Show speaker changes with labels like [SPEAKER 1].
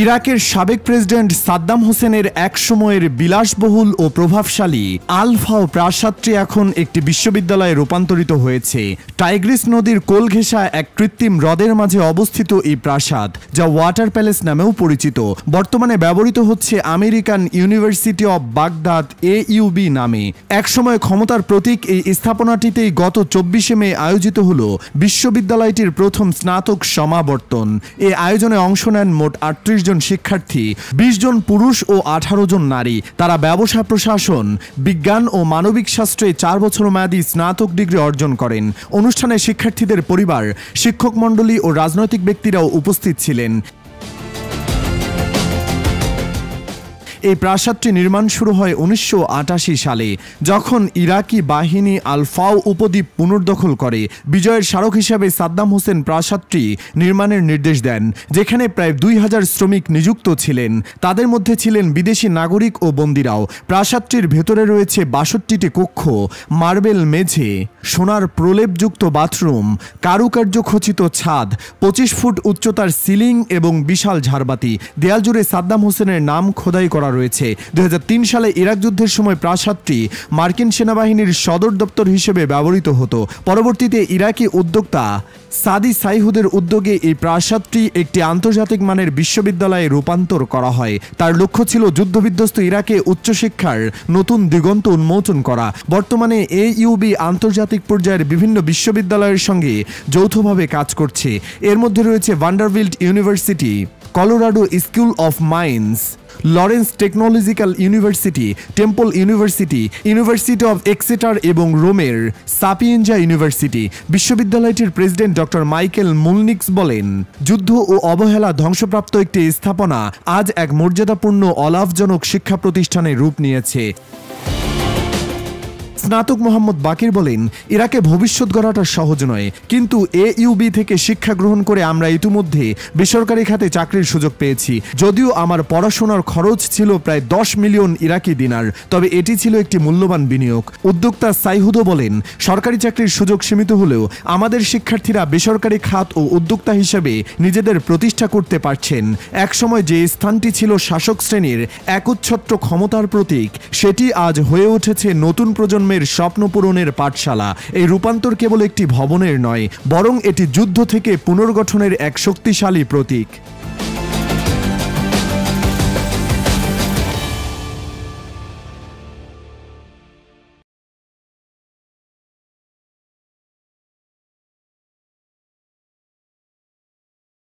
[SPEAKER 1] ইরাকের সাবেক প্রেসিডেন্ট সাদ্দাম হোসেনের এক সময়ের বিলাসবহুল ও প্রভাবশালী আল ফাও প্রাসাদটি এখন একটি বিশ্ববিদ্যালয়ে রূপান্তরিত হয়েছে। টাইগ্রিস নদীর কোল ঘেঁষা এক কৃত্রিম হ্রদের মাঝে অবস্থিত এই প্রাসাদ, যা ওয়াটার প্যালেস নামেও পরিচিত, বর্তমানে ব্যবহৃত হচ্ছে American university of Baghdad AUB নামে। একসময় ক্ষমতার প্রতীক এই স্থাপনাটিতেই গত 24শে মে আয়োজিত হল বিশ্ববিদ্যালয়টির প্রথম স্নাতক সমাবর্তন। এই আয়োজনে অংশ নেন মোট 38 জন শিক্ষার্থী, 20 জন পুরুষ ও 18 জন নারী। তারা ব্যবসা প্রশাসন, বিজ্ঞান ও মানবিক শাস্ত্রে 4 বছর মেয়াদী স্নাতক ডিগ্রি অর্জন করেন। অনুষ্ঠানে শিক্ষার্থীদের পরিবার, শিক্ষক মণ্ডলী ও রাজনৈতিক ব্যক্তিরাও উপস্থিত ছিলেন। এই প্রাসাদটি নির্মাণ শুরু হয় 1988 সালে, যখন ইরাকি বাহিনী আল ফাও উপদ্বীপ পুনর্দখল করে। বিজয়ের স্মারক হিসাবে সাদ্দাম হোসেন প্রাসাদটি নির্মাণের নির্দেশ দেন, যেখানে প্রায় 2000 শ্রমিক নিযুক্ত ছিলেন। তাদের মধ্যে ছিলেন বিদেশি নাগরিক ও বন্দীরাও। প্রাসাদটির ভেতরে রয়েছে 62টি কক্ষ, মার্বেল মেঝে, সোনার প্রলেপযুক্ত বাথরুম, কারুকার্য খচিত ছাদ, 25 ফুট উচ্চতার সিলিং এবং বিশাল ঝাড়বাতি। দেয়াল জুড়ে সাদ্দাম হোসেনের নাম খোদাই করা রয়েছে। 2003 সালে ইরাক যুদ্ধের সময় প্রাসাদটি মার্কিন সেনাবাহিনীর সদর দপ্তর হিসেবে ব্যবহৃত হতো। পরবর্তীতে ইরাকি উদ্যোক্তা সাদি সাইহুদের উদ্যোগে এই প্রাসাদটি একটি আন্তর্জাতিক মানের বিশ্ববিদ্যালয়ে রূপান্তর করা হয়। তার লক্ষ্য ছিল যুদ্ধবিধ্বস্ত ইরাকে উচ্চশিক্ষার নতুন দিগন্ত উন্মোচন করা। বর্তমানে AUB আন্তর্জাতিক পর্যায়ের বিভিন্ন বিশ্ববিদ্যালয়ের সঙ্গে যৌথভাবে কাজ করছে। এর মধ্যে রয়েছে Vanderbilt university, Colorado school of mines, Lawrence technological university, Temple university, university of Exeter এবং রোমের সাপিয়েনজা ইউনিভার্সিটি। বিশ্ববিদ্যালয়টির প্রেসিডেন্ট ডক্টর মাইকেল মুলনিক্স বলেন, যুদ্ধ ও অবহেলা ধ্বংসপ্রাপ্ত একটি স্থাপনা আজ এক মর্যাদাপূর্ণ অলাভজনক শিক্ষা প্রতিষ্ঠানে রূপ নিয়েছে। স্নাতক মোহাম্মদ বাকির বলেন, ইরাকে ভবিষ্যৎ গড়াটা সহজ নয়, কিন্তু AUB থেকে শিক্ষা গ্রহণ করে আমরা ইতিমধ্যে বেসরকারি খাতে চাকরির সুযোগ পেয়েছি। যদিও আমার পড়াশোনার খরচ ছিল প্রায় 10 মিলিয়ন ইরাকি দিনার, তবে এটি ছিল একটি মূল্যবান বিনিয়োগ। উদ্যোক্তা সাইহুদও বলেন, সরকারি চাকরির সুযোগ সীমিত হলেও আমাদের শিক্ষার্থীরা বেসরকারি খাত ও উদ্যোক্তা হিসেবে নিজেদের প্রতিষ্ঠা করতে পারছেন। একসময় যে স্থানটি ছিল শাসক শ্রেণীর একচ্ছত্র ক্ষমতার প্রতীক, সেটি আজ হয়ে উঠেছে নতুন প্রজন্মের স্বপ্ন পূরণের পাঠশালা। এই রূপান্তর কেবল একটি ভবনের নয়, বরং এটি যুদ্ধ থেকে পুনর্গঠনের এক শক্তিশালী প্রতীক।